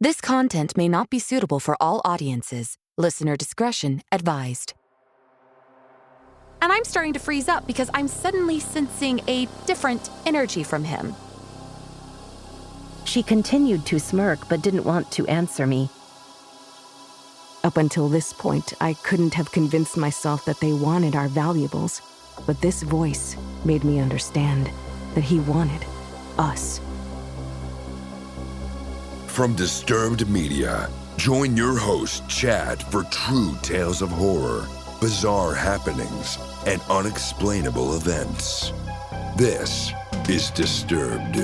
This content may not be suitable for all audiences. Listener discretion advised. And I'm starting to freeze up because I'm suddenly sensing a different energy from him. She continued to smirk but didn't want to answer me. Up until this point, I couldn't have convinced myself that they wanted our valuables, but this voice made me understand that he wanted us. From Disturbed Media, join your host Chad for true tales of horror, bizarre happenings, and unexplainable events. This is Disturbed.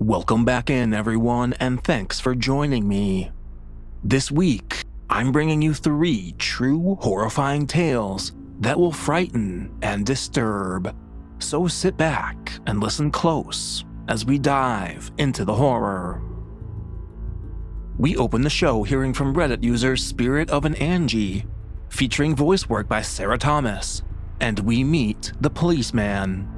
Welcome back in, everyone, and thanks for joining me. This week, I'm bringing you 3 true horrifying tales that will frighten and disturb. So sit back and listen close as we dive into the horror. We open the show hearing from Reddit user Spirit of an Angie, featuring voice work by Sarah Thomas, and we meet the policeman.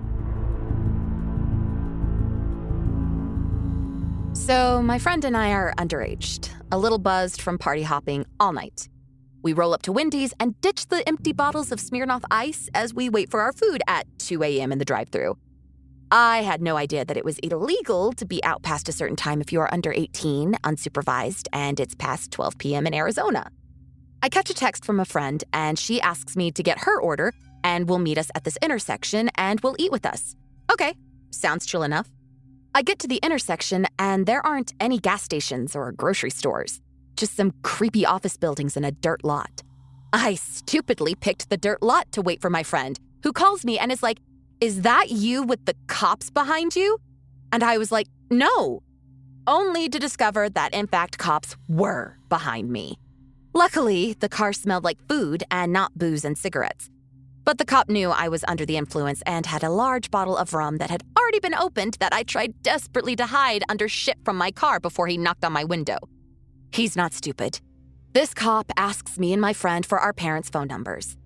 So, my friend and I are underaged, a little buzzed from party hopping all night. We roll up to Wendy's and ditch the empty bottles of Smirnoff Ice as we wait for our food at 2 a.m. in the drive-thru. I had no idea that it was illegal to be out past a certain time if you are under 18, unsupervised, and it's past 12 p.m. in Arizona. I catch a text from a friend, and she asks me to get her order, and we'll meet us at this intersection, and will eat with us. Okay, sounds chill enough. I get to the intersection, and there aren't any gas stations or grocery stores, just some creepy office buildings and a dirt lot. I stupidly picked the dirt lot to wait for my friend, who calls me and is like, "Is that you with the cops behind you?" And I was like, "No," only to discover that, in fact, cops were behind me. Luckily, the car smelled like food and not booze and cigarettes. But the cop knew I was under the influence and had a large bottle of rum that had already been opened that I tried desperately to hide under shit from my car before he knocked on my window. He's not stupid. This cop asks me and my friend for our parents' phone numbers.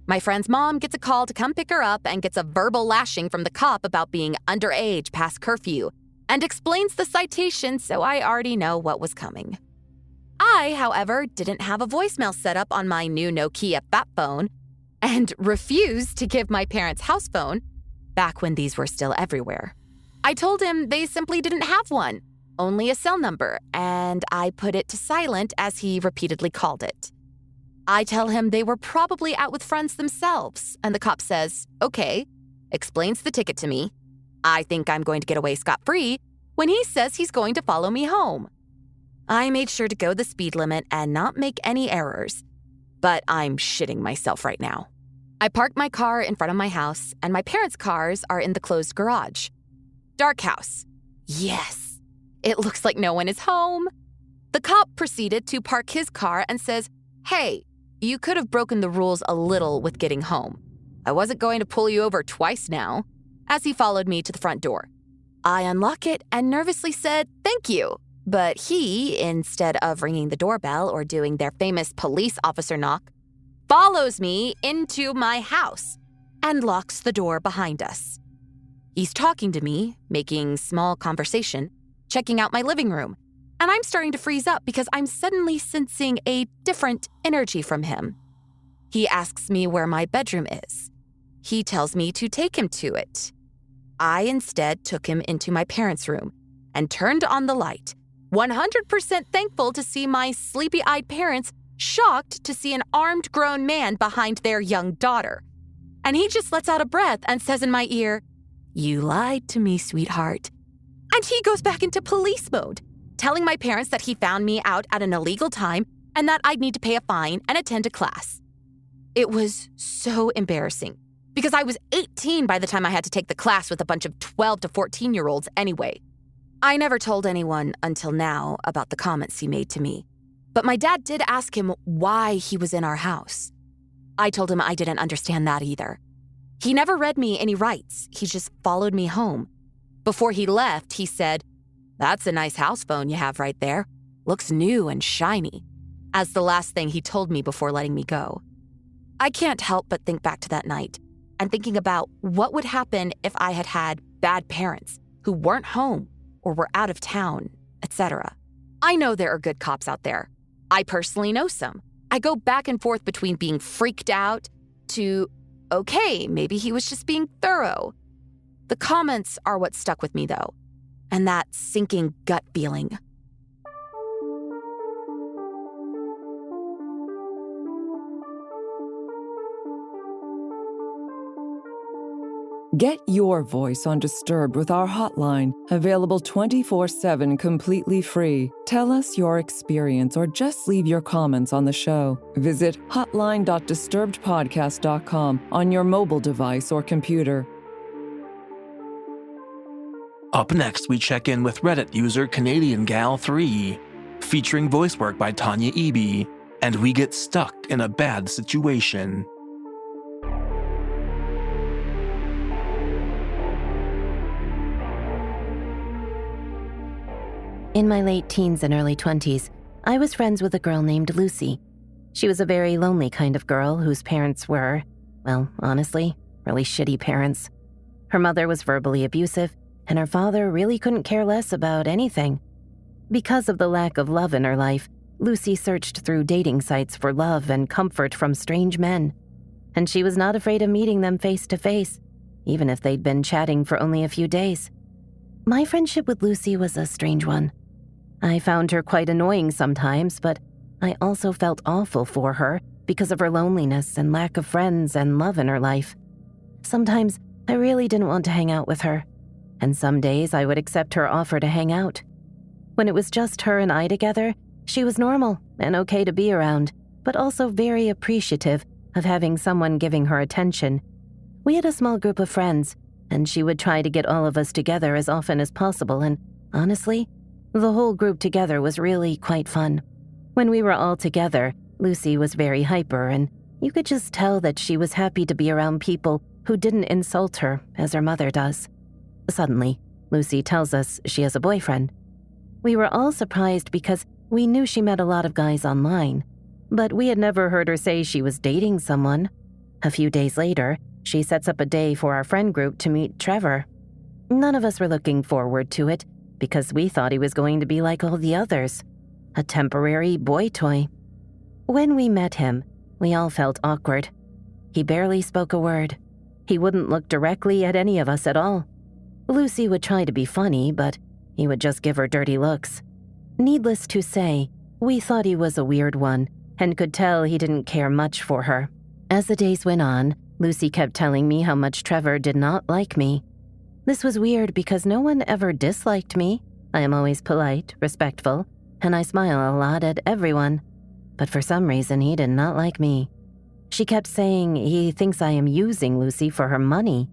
My friend's mom gets a call to come pick her up and gets a verbal lashing from the cop about being underage past curfew and explains the citation, so I already know what was coming. I, however, didn't have a voicemail set up on my new Nokia fat phone and refused to give my parents' house phone, back when these were still everywhere. I told him they simply didn't have one, only a cell number, and I put it to silent as he repeatedly called it. I tell him they were probably out with friends themselves, and the cop says, "Okay," explains the ticket to me. I think I'm going to get away scot-free when he says he's going to follow me home. I made sure to go the speed limit and not make any errors, but I'm shitting myself right now. I parked my car in front of my house, and my parents' cars are in the closed garage. Dark house. Yes. It looks like no one is home. The cop proceeded to park his car and says, "Hey, you could have broken the rules a little with getting home. I wasn't going to pull you over twice now," as he followed me to the front door. I unlock it and nervously said, "Thank you." But he, instead of ringing the doorbell or doing their famous police officer knock, follows me into my house and locks the door behind us. He's talking to me, making small conversation, checking out my living room, and I'm starting to freeze up because I'm suddenly sensing a different energy from him. He asks me where my bedroom is. He tells me to take him to it. I instead took him into my parents' room and turned on the light, 100% thankful to see my sleepy-eyed parents shocked to see an armed grown man behind their young daughter. And he just lets out a breath and says in my ear, "You lied to me, sweetheart." And he goes back into police mode, telling my parents that he found me out at an illegal time and that I'd need to pay a fine and attend a class. It was so embarrassing because I was 18 by the time I had to take the class with a bunch of 12 to 14-year-olds anyway. I never told anyone until now about the comments he made to me, but my dad did ask him why he was in our house. I told him I didn't understand that either. He never read me any rights. He just followed me home. Before he left, he said, "That's a nice house phone you have right there. Looks new and shiny," as the last thing he told me before letting me go. I can't help but think back to that night and thinking about what would happen if I had had bad parents who weren't home or were out of town, etc. I know there are good cops out there. I personally know some. I go back and forth between being freaked out to, okay, maybe he was just being thorough. The comments are what stuck with me, though, and that sinking gut feeling. Get your voice on Disturbed with our hotline, available 24/7 completely free. Tell us your experience or just leave your comments on the show. Visit hotline.disturbedpodcast.com on your mobile device or computer. Up next, we check in with Reddit user Canadian Gal 3, featuring voice work by Tanya Eby, and we get stuck in a bad situation. In my late teens and early 20s, I was friends with a girl named Lucy. She was a very lonely kind of girl whose parents were, well, honestly, really shitty parents. Her mother was verbally abusive, and her father really couldn't care less about anything. Because of the lack of love in her life, Lucy searched through dating sites for love and comfort from strange men. And she was not afraid of meeting them face to face, even if they'd been chatting for only a few days. My friendship with Lucy was a strange one. I found her quite annoying sometimes, but I also felt awful for her because of her loneliness and lack of friends and love in her life. Sometimes I really didn't want to hang out with her, and some days I would accept her offer to hang out. When it was just her and I together, she was normal and okay to be around, but also very appreciative of having someone giving her attention. We had a small group of friends, and she would try to get all of us together as often as possible, and honestly, the whole group together was really quite fun. When we were all together, Lucy was very hyper, and you could just tell that she was happy to be around people who didn't insult her as her mother does. Suddenly, Lucy tells us she has a boyfriend. We were all surprised because we knew she met a lot of guys online, but we had never heard her say she was dating someone. A few days later, she sets up a day for our friend group to meet Trevor. None of us were looking forward to it because we thought he was going to be like all the others, a temporary boy toy. When we met him, we all felt awkward. He barely spoke a word. He wouldn't look directly at any of us at all. Lucy would try to be funny, but he would just give her dirty looks. Needless to say, we thought he was a weird one and could tell he didn't care much for her. As the days went on, Lucy kept telling me how much Trevor did not like me. This was weird because no one ever disliked me. I am always polite, respectful, and I smile a lot at everyone. But for some reason, he did not like me. She kept saying he thinks I am using Lucy for her money.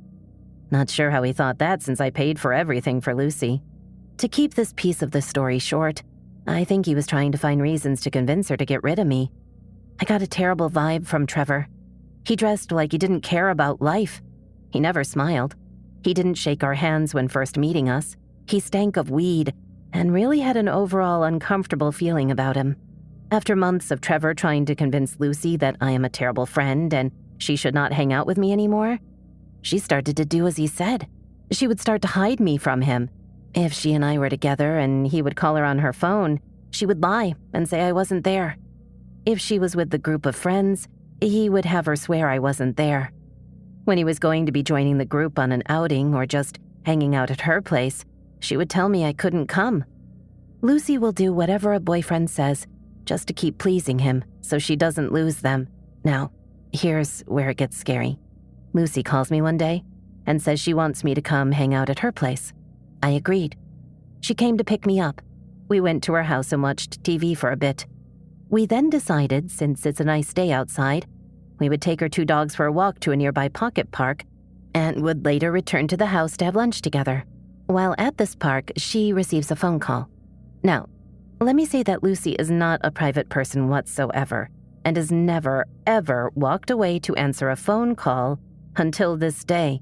Not sure how he thought that since I paid for everything for Lucy. To keep this piece of the story short, I think he was trying to find reasons to convince her to get rid of me. I got a terrible vibe from Trevor. He dressed like he didn't care about life. He never smiled. He didn't shake our hands when first meeting us. He stank of weed and really had an overall uncomfortable feeling about him. After months of Trevor trying to convince Lucy that I am a terrible friend and she should not hang out with me anymore, she started to do as he said. She would start to hide me from him. If she and I were together and he would call her on her phone, she would lie and say I wasn't there. If she was with the group of friends, he would have her swear I wasn't there. When he was going to be joining the group on an outing or just hanging out at her place, she would tell me I couldn't come. Lucy will do whatever a boyfriend says just to keep pleasing him so she doesn't lose them. Now, here's where it gets scary. Lucy calls me one day and says she wants me to come hang out at her place. I agreed. She came to pick me up. We went to her house and watched TV for a bit. We then decided, since it's a nice day outside, we would take our 2 dogs for a walk to a nearby pocket park and would later return to the house to have lunch together. While at this park, she receives a phone call. Now, let me say that Lucy is not a private person whatsoever. and has never, ever walked away to answer a phone call until this day.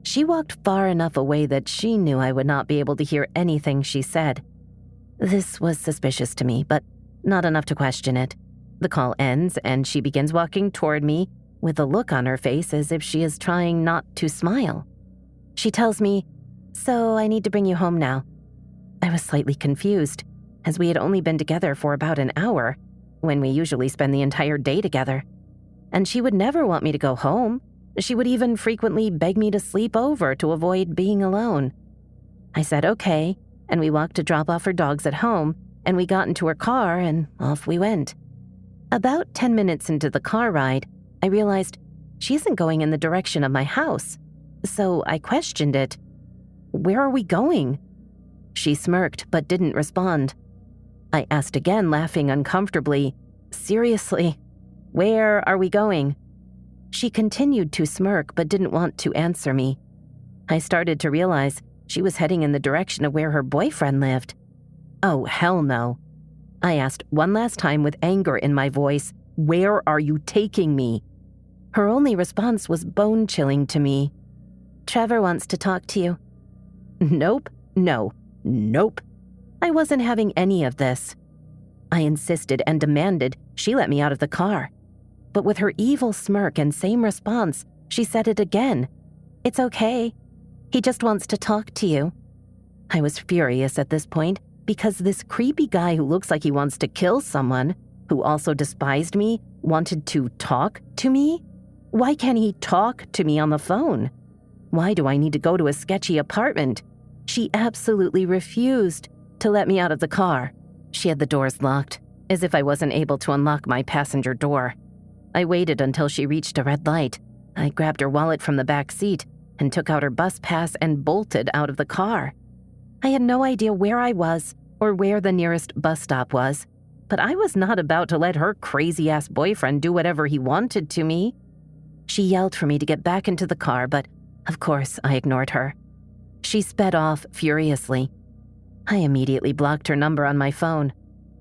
She walked far enough away that she knew I would not be able to hear anything she said. This was suspicious to me, but not enough to question it. The call ends, and she begins walking toward me with a look on her face as if she is trying not to smile. She tells me, "So I need to bring you home now." I was slightly confused, as we had only been together for about an hour, when we usually spend the entire day together. And she would never want me to go home. She would even frequently beg me to sleep over to avoid being alone. I said okay, and we walked to drop off her dogs at home, and we got into her car, and off we went. About 10 minutes into the car ride, I realized she isn't going in the direction of my house. So I questioned it. "Where are we going?" She smirked but didn't respond. I asked again, laughing uncomfortably, "Seriously, where are we going?" She continued to smirk but didn't want to answer me. I started to realize she was heading in the direction of where her boyfriend lived. Oh, hell no. I asked one last time with anger in my voice, "Where are you taking me?" Her only response was bone-chilling to me. "Trevor wants to talk to you." Nope, no, nope. I wasn't having any of this. I insisted and demanded she let me out of the car. But with her evil smirk and same response, she said it again. "It's okay. He just wants to talk to you." I was furious at this point because this creepy guy who looks like he wants to kill someone, who also despised me, wanted to talk to me? Why can't he talk to me on the phone? Why do I need to go to a sketchy apartment? She absolutely refused to let me out of the car. She had the doors locked, as if I wasn't able to unlock my passenger door. I waited until she reached a red light. I grabbed her wallet from the back seat and took out her bus pass and bolted out of the car. I had no idea where I was or where the nearest bus stop was, but I was not about to let her crazy-ass boyfriend do whatever he wanted to me. She yelled for me to get back into the car, but of course I ignored her. She sped off furiously. I immediately blocked her number on my phone.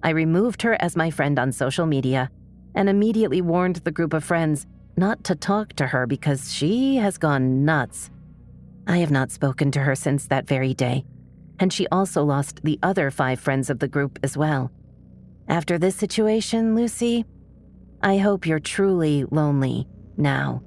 I removed her as my friend on social media and immediately warned the group of friends not to talk to her because she has gone nuts. I have not spoken to her since that very day, and she also lost the other 5 friends of the group as well. After this situation, Lucy, I hope you're truly lonely now.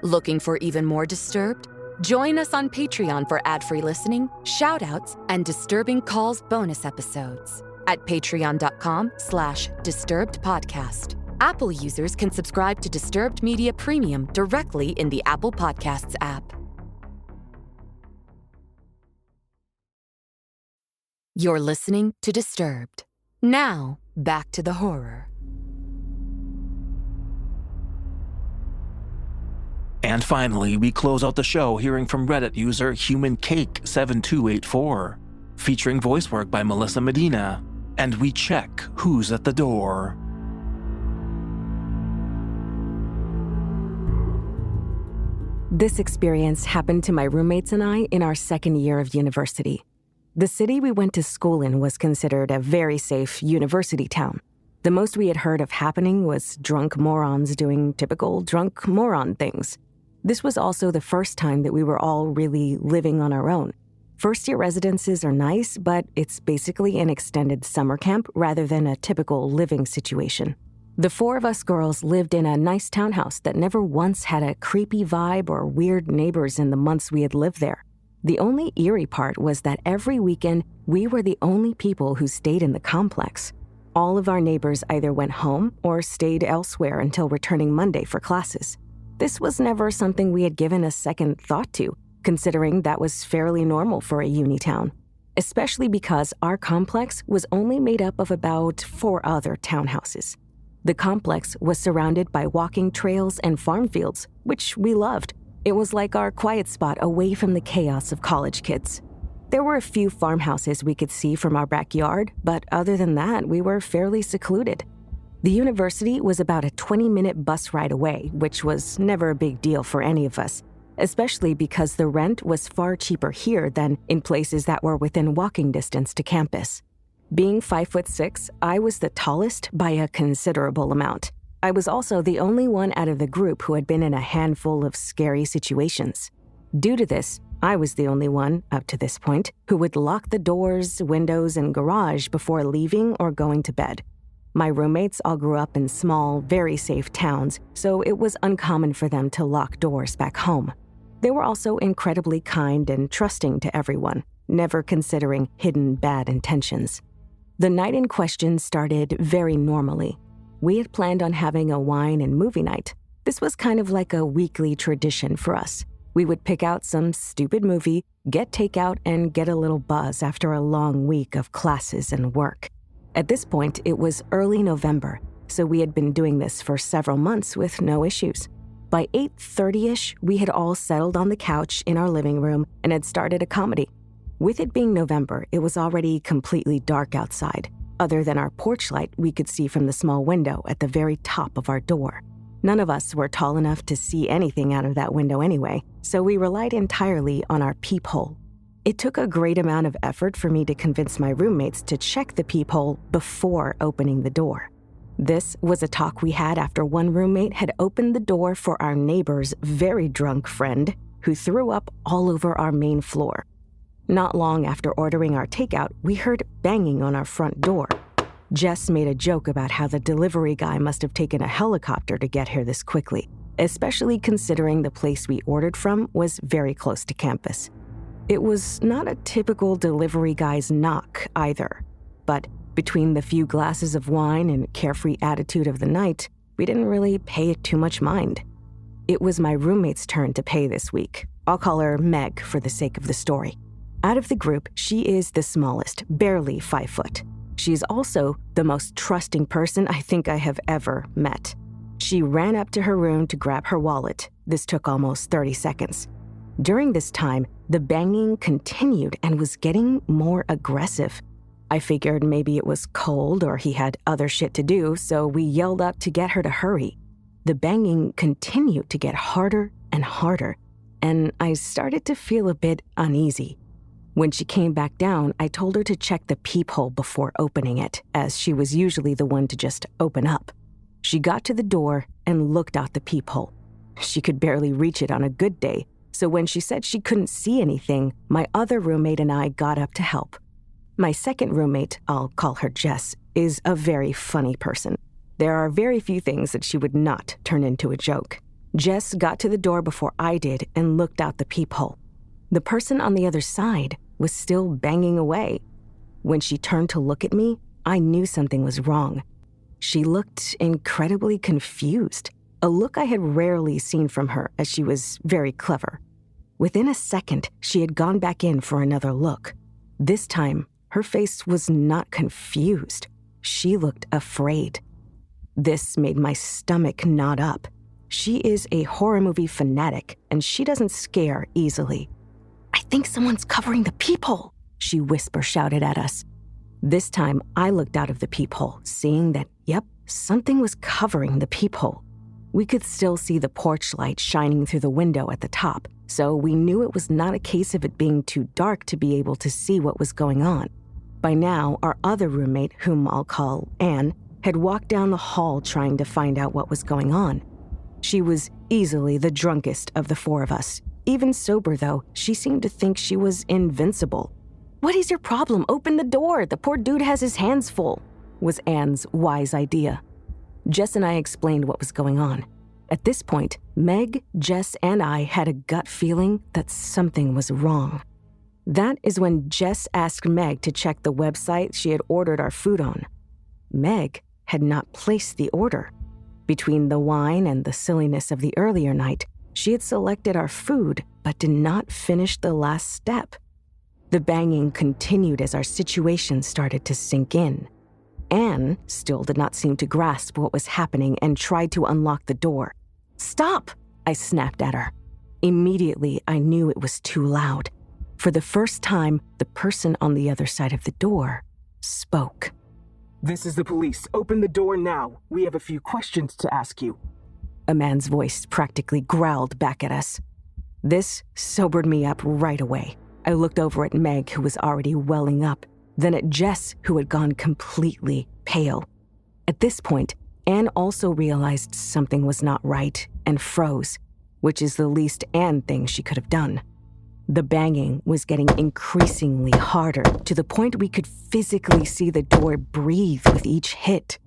Looking for even more Disturbed? Join us on Patreon for ad-free listening, shout-outs, and Disturbing Calls bonus episodes at patreon.com/disturbedpodcast. Apple users can subscribe to Disturbed Media Premium directly in the Apple Podcasts app. You're listening to Disturbed. Now, back to the horror. And finally, we close out the show hearing from Reddit user HumanCake7284, featuring voice work by Melissa Medina, and we check who's at the door. This experience happened to my roommates and I in our second year of university. The city we went to school in was considered a very safe university town. The most we had heard of happening was drunk morons doing typical drunk moron things. This was also the first time that we were all really living on our own. First-year residences are nice, but it's basically an extended summer camp rather than a typical living situation. The 4 of us girls lived in a nice townhouse that never once had a creepy vibe or weird neighbors in the months we had lived there. The only eerie part was that every weekend, we were the only people who stayed in the complex. All of our neighbors either went home or stayed elsewhere until returning Monday for classes. This was never something we had given a second thought to, considering that was fairly normal for a uni town, especially because our complex was only made up of about 4 other townhouses. The complex was surrounded by walking trails and farm fields, which we loved. It was like our quiet spot away from the chaos of college kids. There were a few farmhouses we could see from our backyard, but other than that, we were fairly secluded. The university was about a 20-minute bus ride away, which was never a big deal for any of us. especially because the rent was far cheaper here than in places that were within walking distance to campus. Being 5'6", I was the tallest by a considerable amount. I was also the only one out of the group who had been in a handful of scary situations. Due to this, I was the only one, up to this point, who would lock the doors, windows, and garage before leaving or going to bed. My roommates all grew up in small, very safe towns, so it was uncommon for them to lock doors back home. They were also incredibly kind and trusting to everyone, never considering hidden bad intentions. The night in question started very normally. We had planned on having a wine and movie night. This was kind of like a weekly tradition for us. We would pick out some stupid movie, get takeout, and get a little buzz after a long week of classes and work. At this point, it was early November, so we had been doing this for several months with no issues. By 8:30-ish, we had all settled on the couch in our living room and had started a comedy. With it being November, it was already completely dark outside. Other than our porch light, we could see from the small window at the very top of our door. None of us were tall enough to see anything out of that window anyway, so we relied entirely on our peephole. It took a great amount of effort for me to convince my roommates to check the peephole before opening the door. This was a talk we had after one roommate had opened the door for our neighbor's very drunk friend who threw up all over our main floor. Not long after ordering our takeout, we heard banging on our front door. Jess made a joke about how the delivery guy must have taken a helicopter to get here this quickly, especially considering the place we ordered from was very close to campus. It was not a typical delivery guy's knock either, but between the few glasses of wine and carefree attitude of the night, we didn't really pay it too much mind. It was my roommate's turn to pay this week. I'll call her Meg for the sake of the story. Out of the group, she is the smallest, barely 5 foot. She's also the most trusting person I think I have ever met. She ran up to her room to grab her wallet. This took almost 30 seconds. During this time, the banging continued and was getting more aggressive. I figured maybe it was cold or he had other shit to do, so we yelled up to get her to hurry. The banging continued to get harder and harder, and I started to feel a bit uneasy. When she came back down, I told her to check the peephole before opening it, as she was usually the one to just open up. She got to the door and looked out the peephole. She could barely reach it on a good day, so when she said she couldn't see anything, my other roommate and I got up to help. My second roommate, I'll call her Jess, is a very funny person. There are very few things that she would not turn into a joke. Jess got to the door before I did and looked out the peephole. The person on the other side was still banging away. When she turned to look at me, I knew something was wrong. She looked incredibly confused, a look I had rarely seen from her as she was very clever. Within a second, she had gone back in for another look. This time, her face was not confused. She looked afraid. This made my stomach knot up. She is a horror movie fanatic, and she doesn't scare easily. "I think someone's covering the peephole," she whisper-shouted at us. This time, I looked out of the peephole, seeing that, yep, something was covering the peephole. We could still see the porch light shining through the window at the top, so we knew it was not a case of it being too dark to be able to see what was going on. By now, our other roommate, whom I'll call Anne, had walked down the hall trying to find out what was going on. She was easily the drunkest of the four of us. Even sober, though, she seemed to think she was invincible. "What is your problem? Open the door. The poor dude has his hands full," was Anne's wise idea. Jess and I explained what was going on. At this point, Meg, Jess, and I had a gut feeling that something was wrong. That is when Jess asked Meg to check the website she had ordered our food on. Meg had not placed the order. Between the wine and the silliness of the earlier night, she had selected our food but did not finish the last step. The banging continued as our situation started to sink in. Anne still did not seem to grasp what was happening and tried to unlock the door. "Stop!" I snapped at her. Immediately, I knew it was too loud. For the first time, the person on the other side of the door spoke. "This is the police. Open the door now. We have a few questions to ask you." A man's voice practically growled back at us. This sobered me up right away. I looked over at Meg, who was already welling up, then at Jess, who had gone completely pale. At this point, Anne also realized something was not right and froze, which is the least Anne thing she could have done. The banging was getting increasingly harder, to the point we could physically see the door breathe with each hit.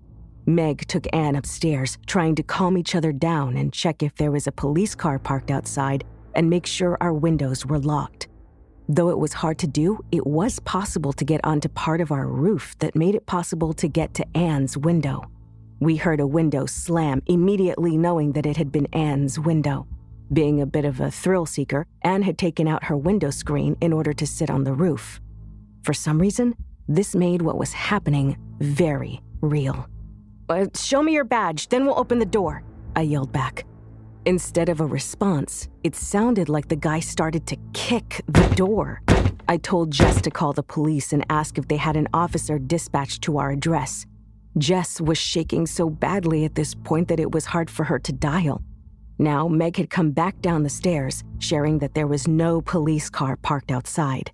Meg took Anne upstairs, trying to calm each other down and check if there was a police car parked outside and make sure our windows were locked. Though it was hard to do, it was possible to get onto part of our roof that made it possible to get to Anne's window. We heard a window slam, immediately knowing that it had been Anne's window. Being a bit of a thrill seeker, Anne had taken out her window screen in order to sit on the roof. For some reason, this made what was happening very real. Show me your badge, then we'll open the door, I yelled back. Instead of a response, it sounded like the guy started to kick the door. I told Jess to call the police and ask if they had an officer dispatched to our address. Jess was shaking so badly at this point that it was hard for her to dial. Now, Meg had come back down the stairs, sharing that there was no police car parked outside.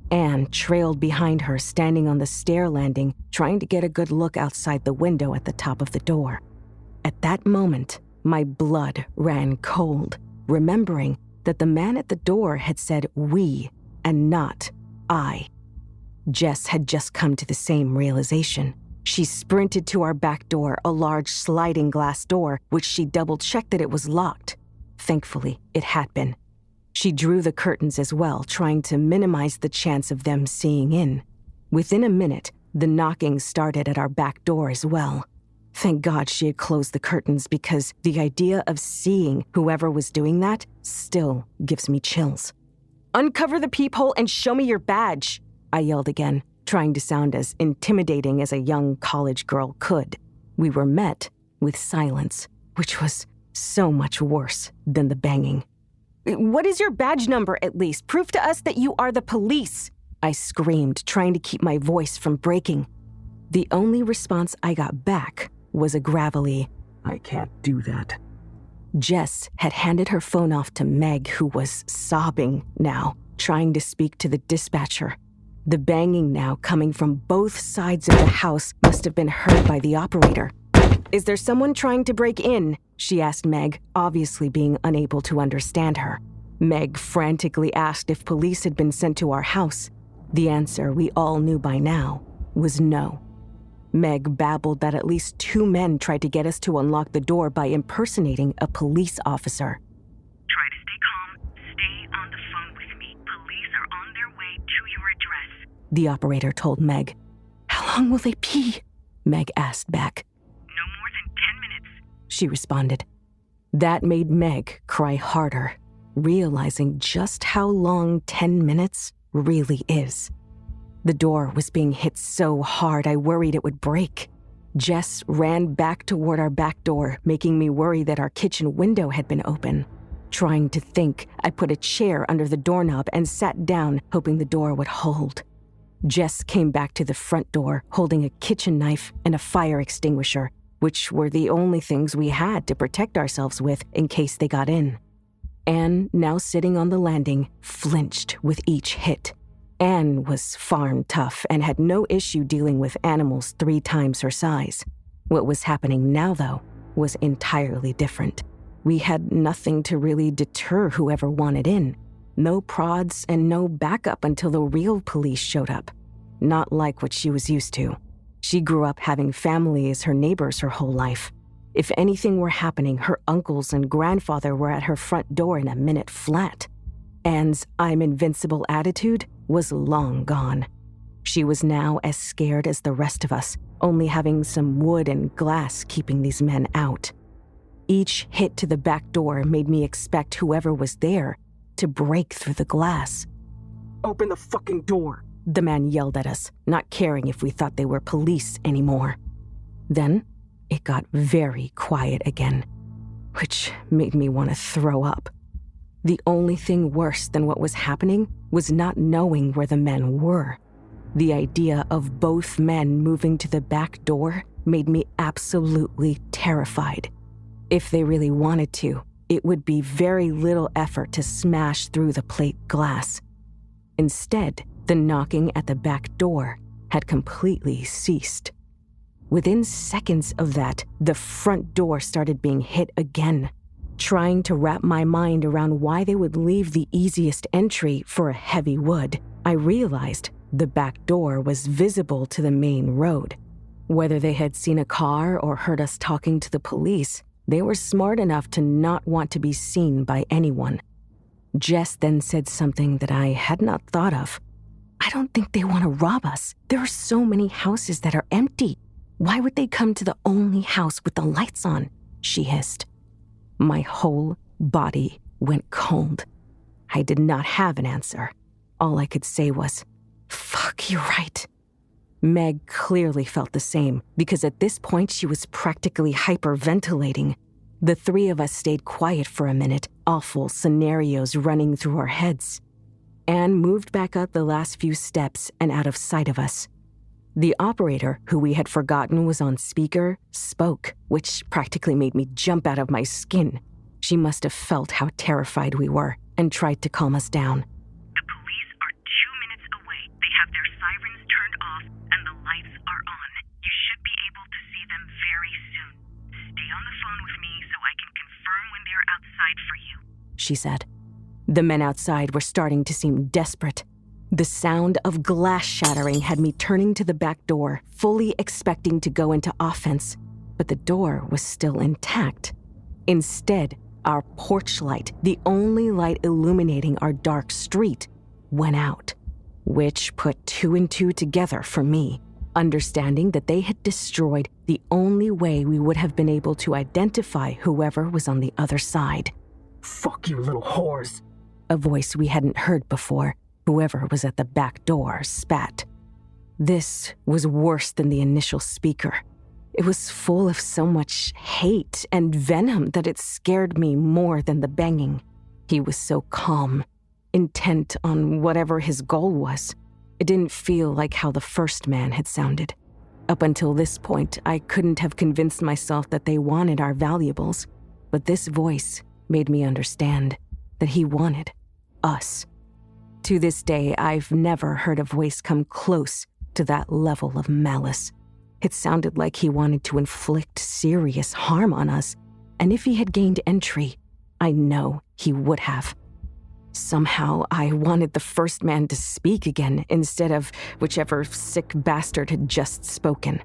Anne trailed behind her, standing on the stair landing, trying to get a good look outside the window at the top of the door. At that moment, my blood ran cold, remembering that the man at the door had said we and not I. Jess had just come to the same realization. She sprinted to our back door, a large sliding glass door, which she double-checked that it was locked. Thankfully, it had been. She drew the curtains as well, trying to minimize the chance of them seeing in. Within a minute, the knocking started at our back door as well. Thank God she had closed the curtains, because the idea of seeing whoever was doing that still gives me chills. "Uncover the peephole and show me your badge," I yelled again, trying to sound as intimidating as a young college girl could. We were met with silence, which was so much worse than the banging. "What is your badge number, at least? Prove to us that you are the police," I screamed, trying to keep my voice from breaking. The only response I got back was a gravelly, "I can't do that." Jess had handed her phone off to Meg, who was sobbing now, trying to speak to the dispatcher. The banging now coming from both sides of the house must have been heard by the operator. "Is there someone trying to break in?" she asked Meg, obviously being unable to understand her. Meg frantically asked if police had been sent to our house. The answer we all knew by now was no. Meg babbled that at least 2 men tried to get us to unlock the door by impersonating a police officer. "Try to stay calm. Stay on the phone with me. Police are on their way to your address," the operator told Meg. "How long will they be?" Meg asked back. "No more than 10 minutes," she responded. That made Meg cry harder, realizing just how long 10 minutes really is. The door was being hit so hard I worried it would break. Jess ran back toward our back door, making me worry that our kitchen window had been open. Trying to think, I put a chair under the doorknob and sat down, hoping the door would hold. Jess came back to the front door, holding a kitchen knife and a fire extinguisher, which were the only things we had to protect ourselves with in case they got in. Anne, now sitting on the landing, flinched with each hit. Anne was farm tough and had no issue dealing with animals 3 times her size. What was happening now, though, was entirely different. We had nothing to really deter whoever wanted in. No prods and no backup until the real police showed up. Not like what she was used to. She grew up having family as her neighbors her whole life. If anything were happening, her uncles and grandfather were at her front door in a minute flat. Anne's "I'm invincible" attitude was long gone. She was now as scared as the rest of us, only having some wood and glass keeping these men out. Each hit to the back door made me expect whoever was there to break through the glass. "Open the fucking door," the man yelled at us, not caring if we thought they were police anymore. Then it got very quiet again, which made me want to throw up. The only thing worse than what was happening was not knowing where the men were. The idea of both men moving to the back door made me absolutely terrified. If they really wanted to, it would be very little effort to smash through the plate glass. Instead, the knocking at the back door had completely ceased. Within seconds of that, the front door started being hit again. Trying to wrap my mind around why they would leave the easiest entry for a heavy wood, I realized the back door was visible to the main road. Whether they had seen a car or heard us talking to the police, they were smart enough to not want to be seen by anyone. Jess then said something that I had not thought of. "I don't think they want to rob us. There are so many houses that are empty. Why would they come to the only house with the lights on?" she hissed. My whole body went cold. I did not have an answer. All I could say was, "Fuck, you're right." Meg clearly felt the same, because at this point she was practically hyperventilating. The three of us stayed quiet for a minute, awful scenarios running through our heads. Anne moved back up the last few steps and out of sight of us. The operator, who we had forgotten was on speaker, spoke, which practically made me jump out of my skin. She must have felt how terrified we were and tried to calm us down. The police are 2 minutes away. They have their sirens turned off and the lights are on. You should be able to see them very soon. Stay on the phone with me so I can confirm when they're outside for you," she said. The men outside were starting to seem desperate. The sound of glass shattering had me turning to the back door, fully expecting to go into offense, but the door was still intact. Instead, our porch light, the only light illuminating our dark street, went out, which put 2 and 2 together for me, understanding that they had destroyed the only way we would have been able to identify whoever was on the other side. "Fuck you, little whores," a voice we hadn't heard before. Whoever was at the back door spat. This was worse than the initial speaker. It was full of so much hate and venom that it scared me more than the banging. He was so calm, intent on whatever his goal was. It didn't feel like how the first man had sounded. Up until this point, I couldn't have convinced myself that they wanted our valuables, but this voice made me understand that he wanted us. To this day, I've never heard a voice come close to that level of malice. It sounded like he wanted to inflict serious harm on us, and if he had gained entry, I know he would have. Somehow, I wanted the first man to speak again instead of whichever sick bastard had just spoken.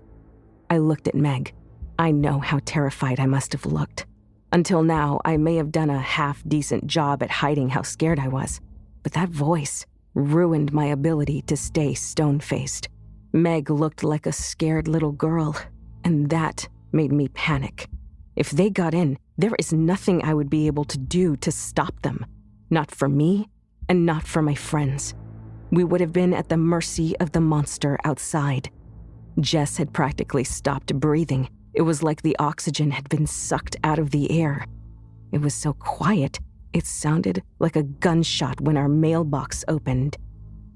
I looked at Meg. I know how terrified I must have looked. Until now, I may have done a half-decent job at hiding how scared I was. But that voice ruined my ability to stay stone-faced. Meg looked like a scared little girl, and that made me panic. If they got in, there is nothing I would be able to do to stop them. Not for me, and not for my friends. We would have been at the mercy of the monster outside. Jess had practically stopped breathing. It was like the oxygen had been sucked out of the air. It was so quiet, it sounded like a gunshot when our mailbox opened.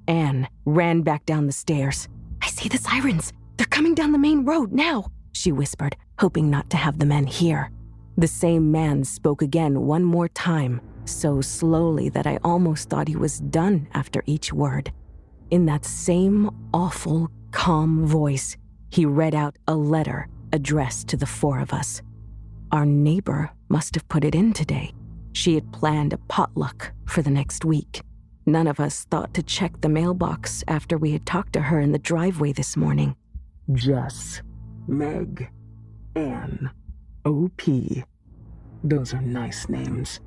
Anne ran back down the stairs. "I see the sirens. They're coming down the main road now," she whispered, hoping not to have the men hear. The same man spoke again one more time, so slowly that I almost thought he was done after each word. In that same awful, calm voice, he read out a letter addressed to the 4 of us. Our neighbor must have put it in today. She had planned a potluck for the next week. None of us thought to check the mailbox after we had talked to her in the driveway this morning. Jess, Meg, Anne, OP. Those are nice names.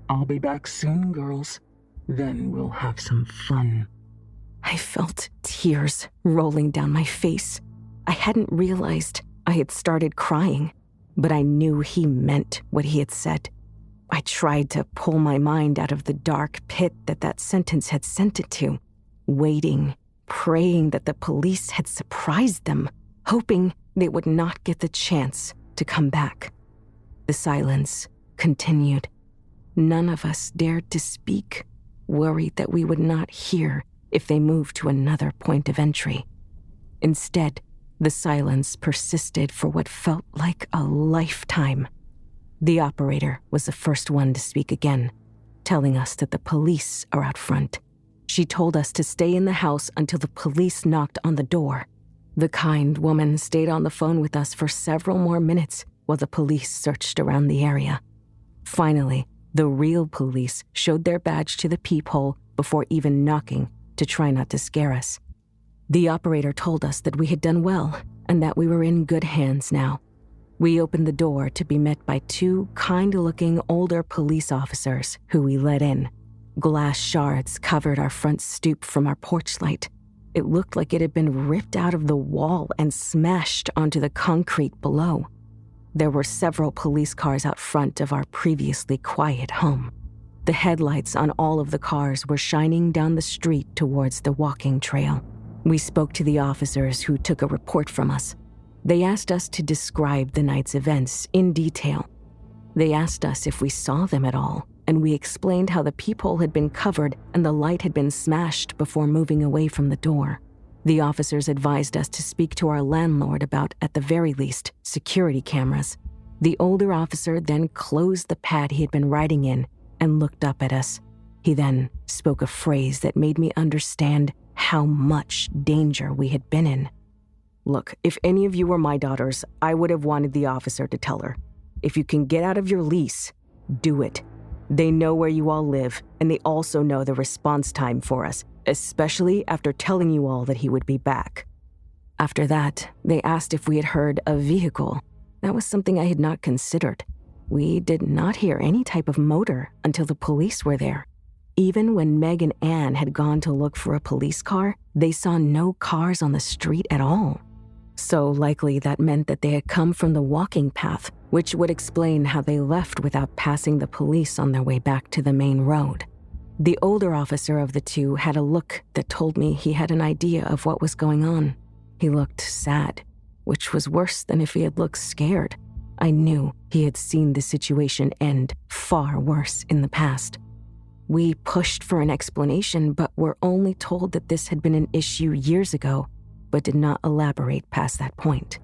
I'll be back soon, girls. Then we'll have some fun. I felt tears rolling down my face. I hadn't realized I had started crying, but I knew he meant what he had said. I tried to pull my mind out of the dark pit that sentence had sent it to, waiting, praying that the police had surprised them, hoping they would not get the chance to come back. The silence continued. None of us dared to speak, worried that we would not hear if they moved to another point of entry. Instead, the silence persisted for what felt like a lifetime. The operator was the first one to speak again, telling us that the police are out front. She told us to stay in the house until the police knocked on the door. The kind woman stayed on the phone with us for several more minutes while the police searched around the area. Finally, the real police showed their badge to the peephole before even knocking to try not to scare us. The operator told us that we had done well and that we were in good hands now. We opened the door to be met by two kind-looking older police officers who we let in. Glass shards covered our front stoop from our porch light. It looked like it had been ripped out of the wall and smashed onto the concrete below. There were several police cars out front of our previously quiet home. The headlights on all of the cars were shining down the street towards the walking trail. We spoke to the officers who took a report from us. They asked us to describe the night's events in detail. They asked us if we saw them at all, and we explained how the peephole had been covered and the light had been smashed before moving away from the door. The officers advised us to speak to our landlord about, at the very least, security cameras. The older officer then closed the pad he had been writing in and looked up at us. He then spoke a phrase that made me understand how much danger we had been in. "Look, if any of you were my daughters, I would have wanted the officer to tell her. If you can get out of your lease, do it. They know where you all live, and they also know the response time for us, especially after telling you all that he would be back." After that, they asked if we had heard a vehicle. That was something I had not considered. We did not hear any type of motor until the police were there. Even when Meg and Anne had gone to look for a police car, they saw no cars on the street at all. So likely that meant that they had come from the walking path, which would explain how they left without passing the police on their way back to the main road. The older officer of the two had a look that told me he had an idea of what was going on. He looked sad, which was worse than if he had looked scared. I knew he had seen the situation end far worse in the past. We pushed for an explanation, but were only told that this had been an issue years ago, but did not elaborate past that point.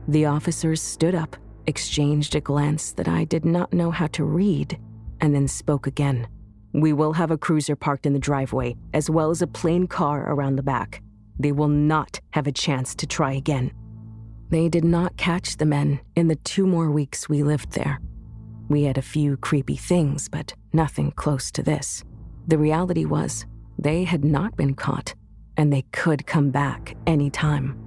The officers stood up, exchanged a glance that I did not know how to read, and then spoke again. "We will have a cruiser parked in the driveway, as well as a plain car around the back. They will not have a chance to try again." They did not catch the men in the 2 more weeks we lived there. We had a few creepy things, but nothing close to this. The reality was, they had not been caught, and they could come back any time.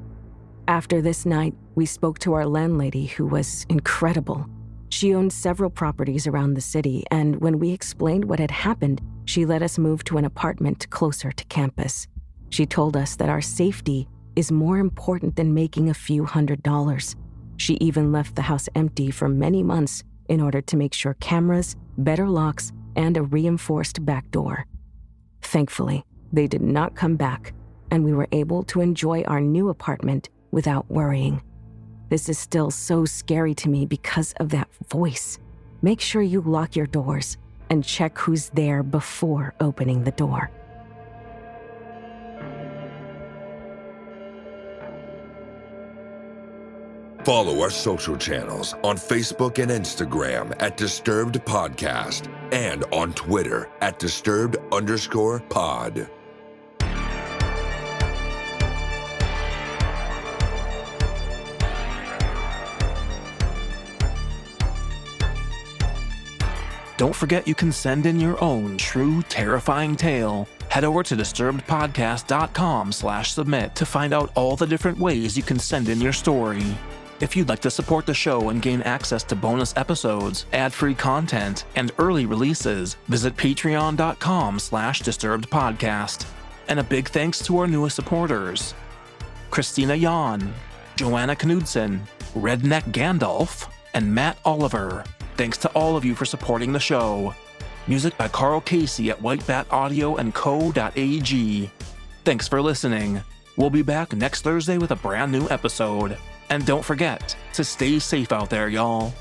After this night, we spoke to our landlady, who was incredible. She owned several properties around the city, and when we explained what had happened, she let us move to an apartment closer to campus. She told us that our safety is more important than making a few $100s. She even left the house empty for many months in order to make sure cameras, better locks, and a reinforced back door. Thankfully, they did not come back, and we were able to enjoy our new apartment without worrying. This is still so scary to me because of that voice. Make sure you lock your doors and check who's there before opening the door. Follow our social channels on Facebook and Instagram at Disturbed Podcast and on Twitter at Disturbed_pod. Don't forget you can send in your own true, terrifying tale. Head over to disturbedpodcast.com/submit to find out all the different ways you can send in your story. If you'd like to support the show and gain access to bonus episodes, ad-free content, and early releases, visit patreon.com/disturbedpodcast. And a big thanks to our newest supporters: Christina Yan, Joanna Knudsen, Redneck Gandalf, and Matt Oliver. Thanks to all of you for supporting the show. Music by Carl Casey at whitebataudio.co.ag. Thanks for listening. We'll be back next Thursday with a brand new episode. And don't forget to stay safe out there, y'all.